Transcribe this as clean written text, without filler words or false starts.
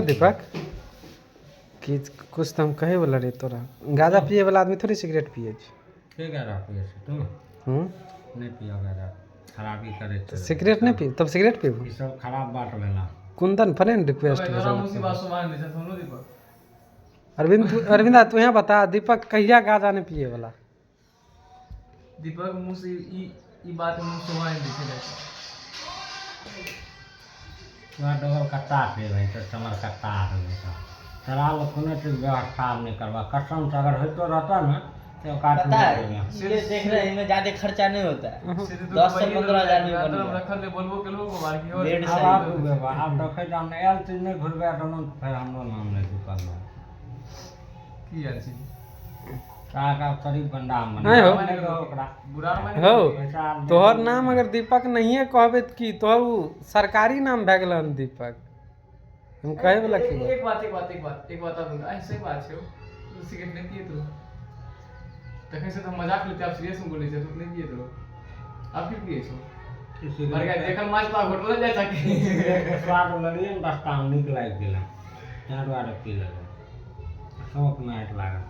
दीपक कि कुछ तो हम कहे वाला रे तोरा गाजा पिए वाला आदमी थोड़ी सिगरेट पिए के गाजा पिए छै तू नहीं पिया गाजा खराबी करे छै सिगरेट नहीं पी तब सिगरेट पीबू ई सब खराब बात भेला कुंदन फ्रेंड रिक्वेस्ट अरविंद तू यहाँ बता दीपक कहिया गाजा नहीं पिए वाला दीपक मुंह से ई बात मुंह से वहां दिखे तोरा डबल कट्टा छै भाई तो समर कट्टा है तोरा लोग कोनो चीज व्यवस्था नहीं करवा कसम से अगर होतो रहता ना तो पता है ये देख रहे हैं इनमें ज्यादा खर्चा नहीं होता है 10 से 15 हजार में बन रखल ले बोलबो के लोग मार के डेढ़ अब सौ आप देखे जाम नहीं आयल चीज नहीं घुरबे तो फिर हमरो नाम नहीं दुकान में की आयल छी का शरीफ बंदा मन नहीं हो। बुरा माने हो तोहर नाम अगर दीपक नहीं है कहबे की तोहर उ सरकारी नाम भए गेल दीपक हम कहे वाला की बात एक बात आप ऐसे बात छै तू सिगरेट नहीं पिए तो तखन से तो मजाक लेते आप सीरियस में बोले छै तू नहीं पिए तो आप क्यों पिए छो मर गया देखल माछ तो होटल जाय सके स्वाद लगिए रास्ता में निक लाग गेल तार द्वारा पी लेले शौक नाइट लागल